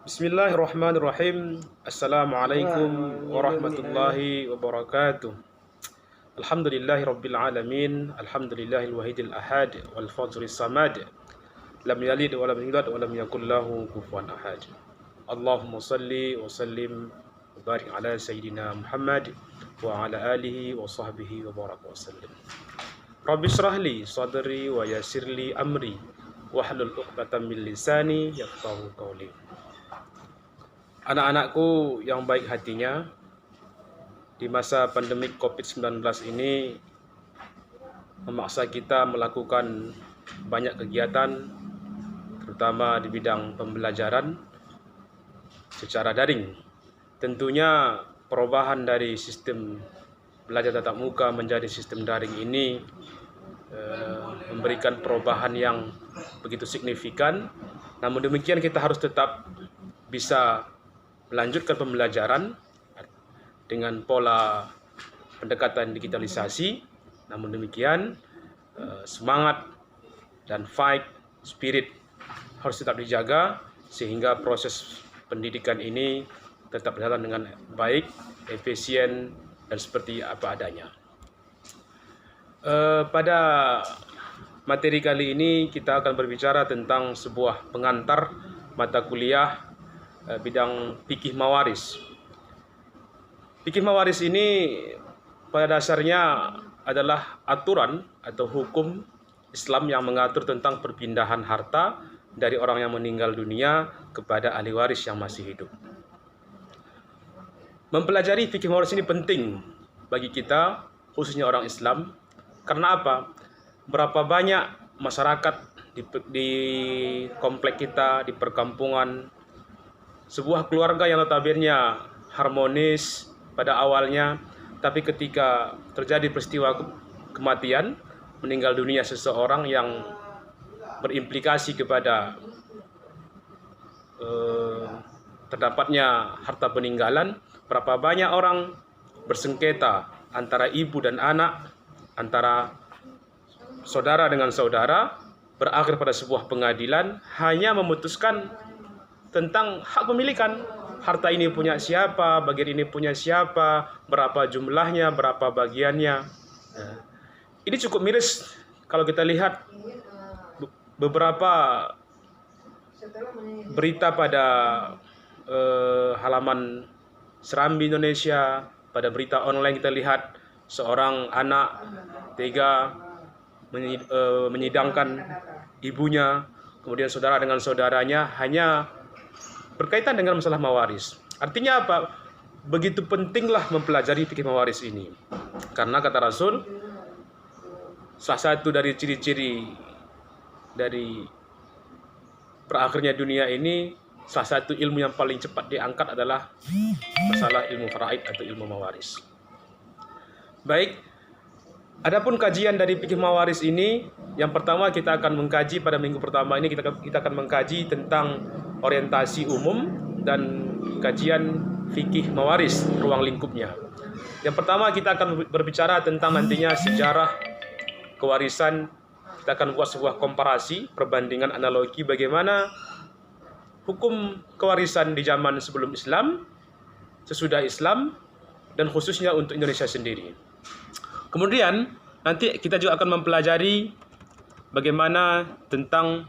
Bismillahirrahmanirrahim. Assalamualaikum warahmatullahi wabarakatuh. Alhamdulillahi rabbil alamin. Alhamdulillahil wahidil ahad wal fadhlis samad. Lam yalid wa lam yulad wa lam yakul lahu kufuwan ahad. Allahumma salli wa sallim wa barik ala sayyidina Muhammad wa ala alihi wa sahbihi wa baraka wa sallim. Rabbi shrah li sadri wa yassir li amri wahlul 'uqdatam min lisani yafqahu qawli. Anak-anakku yang baik hatinya, di masa pandemik COVID-19 ini memaksa kita melakukan banyak kegiatan, terutama di bidang pembelajaran secara daring. Tentunya perubahan dari sistem belajar tatap muka menjadi sistem daring ini memberikan perubahan yang begitu signifikan. Namun demikian kita harus tetap bisa melanjutkan pembelajaran dengan pola pendekatan digitalisasi. Namun demikian semangat dan fight spirit harus tetap dijaga sehingga proses pendidikan ini tetap berjalan dengan baik, efisien, dan seperti apa adanya. Pada materi kali ini kita akan berbicara tentang sebuah pengantar mata kuliah bidang fikih mawaris. Fikih mawaris ini pada dasarnya adalah aturan atau hukum Islam yang mengatur tentang perpindahan harta dari orang yang meninggal dunia kepada ahli waris yang masih hidup. Mempelajari fikih mawaris ini penting bagi kita, khususnya orang Islam. Karena apa? Berapa banyak masyarakat di komplek kita, di perkampungan, sebuah keluarga yang notabene harmonis pada awalnya, tapi ketika terjadi peristiwa kematian, meninggal dunia seseorang yang berimplikasi kepada terdapatnya harta peninggalan, berapa banyak orang bersengketa antara ibu dan anak, antara saudara dengan saudara, berakhir pada sebuah pengadilan hanya memutuskan tentang hak pemilikan. Harta ini punya siapa, bagian ini punya siapa, berapa jumlahnya, berapa bagiannya. Ini cukup miris kalau kita lihat beberapa berita pada halaman Serambi Indonesia, pada berita online kita lihat seorang anak tega menyidangkan ibunya, kemudian saudara dengan saudaranya hanya berkaitan dengan masalah mawaris. Artinya apa? Begitu pentinglah mempelajari fikih mawaris ini. Karena kata Rasul, salah satu dari ciri-ciri dari berakhirnya dunia ini, salah satu ilmu yang paling cepat diangkat adalah masalah ilmu faraid atau ilmu mawaris. Baik, adapun kajian dari fikih mawaris ini, yang pertama kita akan mengkaji pada minggu pertama ini kita akan mengkaji tentang orientasi umum dan kajian fikih mawaris, ruang lingkupnya. Yang pertama kita akan berbicara tentang nantinya sejarah kewarisan. Kita akan buat sebuah komparasi, perbandingan analogi bagaimana hukum kewarisan di zaman sebelum Islam, sesudah Islam, dan khususnya untuk Indonesia sendiri. Kemudian nanti kita juga akan mempelajari bagaimana tentang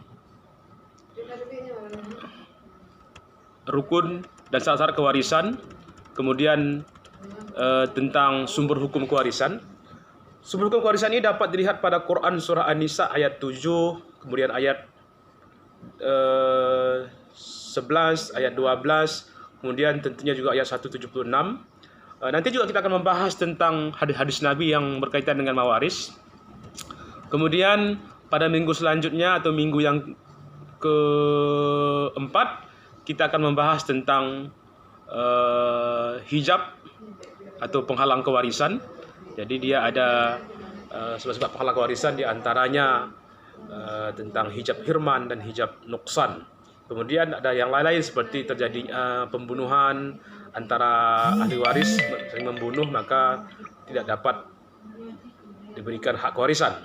rukun dan syarat kewarisan, kemudian tentang sumber hukum kewarisan. Sumber hukum kewarisan ini dapat dilihat pada Quran surah An-Nisa ayat 7, kemudian ayat 11, ayat 12, kemudian tentunya juga ayat 176. Nanti juga kita akan membahas tentang hadis-hadis Nabi yang berkaitan dengan mawaris. Kemudian pada minggu selanjutnya atau minggu yang keempat, kita akan membahas tentang hijab atau penghalang kewarisan. Jadi dia ada sebab-sebab penghalang kewarisan, diantaranya tentang hijab hirman dan hijab nuksan. Kemudian ada yang lain-lain seperti terjadinya pembunuhan antara ahli waris saling membunuh, maka tidak dapat diberikan hak kewarisan.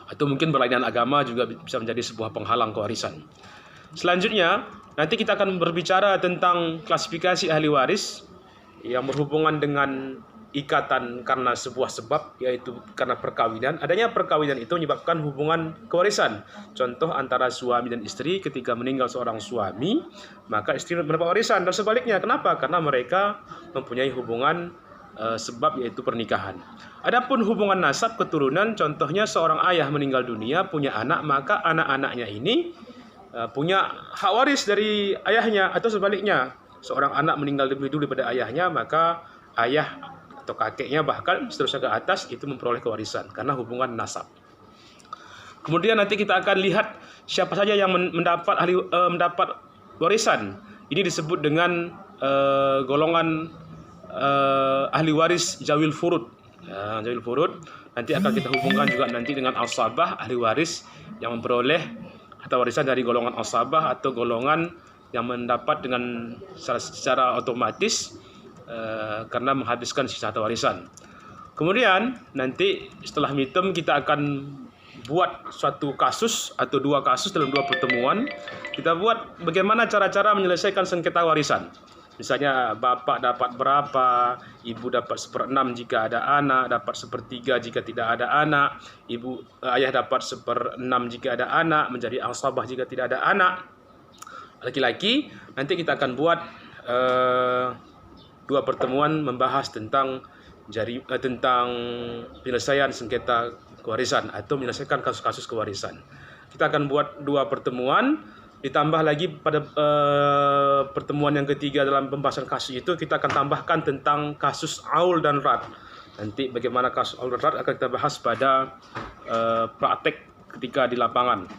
Atau mungkin berlainan agama juga bisa menjadi sebuah penghalang kewarisan. Selanjutnya, nanti kita akan berbicara tentang klasifikasi ahli waris yang berhubungan dengan ikatan karena sebuah sebab, yaitu karena perkawinan. Adanya perkawinan itu menyebabkan hubungan kewarisan. Contoh antara suami dan istri, ketika meninggal seorang suami, maka istri mendapat warisan, dan sebaliknya. Kenapa? Karena mereka mempunyai hubungan sebab, yaitu pernikahan. Adapun hubungan nasab keturunan, contohnya seorang ayah meninggal dunia, punya anak, maka anak-anaknya ini punya hak waris dari ayahnya, atau sebaliknya, seorang anak meninggal lebih dulu daripada ayahnya, maka ayah atau kakeknya bahkan seterusnya ke atas itu memperoleh kewarisan karena hubungan nasab. Kemudian nanti kita akan lihat siapa saja yang mendapat warisan. Ini disebut dengan golongan ahli waris zawil furud. Zawil furud nanti akan kita hubungkan juga nanti dengan asabah, ahli waris yang memperoleh harta warisan dari golongan asabah atau golongan yang mendapat dengan secara otomatis karena menghabiskan sisa harta warisan. Kemudian nanti setelah mitem kita akan buat suatu kasus atau dua kasus dalam dua pertemuan. Kita buat bagaimana cara-cara menyelesaikan sengketa warisan. Misalnya bapak dapat berapa, ibu dapat 1/6 jika ada anak, dapat 1/3 jika tidak ada anak, ayah dapat 1/6 jika ada anak, menjadi asabah jika tidak ada anak. Laki-laki, nanti kita akan buat dua pertemuan membahas tentang penyelesaian sengketa kewarisan atau menyelesaikan kasus-kasus kewarisan. Kita akan buat dua pertemuan, ditambah lagi pada pertemuan yang ketiga dalam pembahasan kasus itu kita akan tambahkan tentang kasus aul dan rad. Nanti bagaimana kasus aul dan rad akan kita bahas pada praktek ketika di lapangan.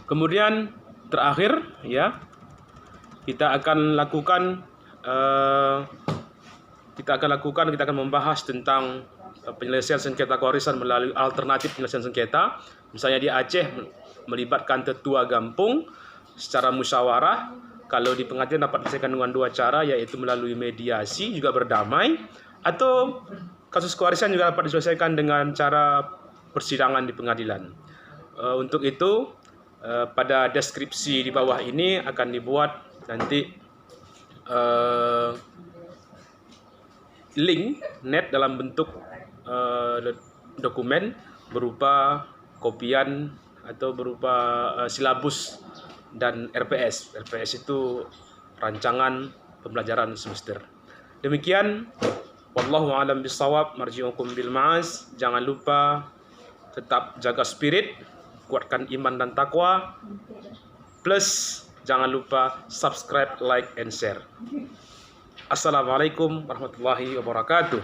Kemudian terakhir ya, kita akan membahas tentang penyelesaian sengketa kewarisan melalui alternatif penyelesaian sengketa. Misalnya di Aceh melibatkan tetua gampung secara musyawarah. Kalau di pengadilan dapat diselesaikan dengan dua cara, yaitu melalui mediasi juga berdamai, atau kasus kewarisan juga dapat diselesaikan dengan cara persidangan di pengadilan. Untuk itu pada deskripsi di bawah ini akan dibuat nanti link net dalam bentuk dokumen berupa kopian atau berupa silabus dan RPS. RPS itu rancangan pembelajaran semester. Demikian, wallahu a'lam bishawab, marji'ukum bil ma'az. Jangan lupa tetap jaga spirit, kuatkan iman dan takwa. Plus jangan lupa subscribe, like, and share. Assalamualaikum warahmatullahi wabarakatuh.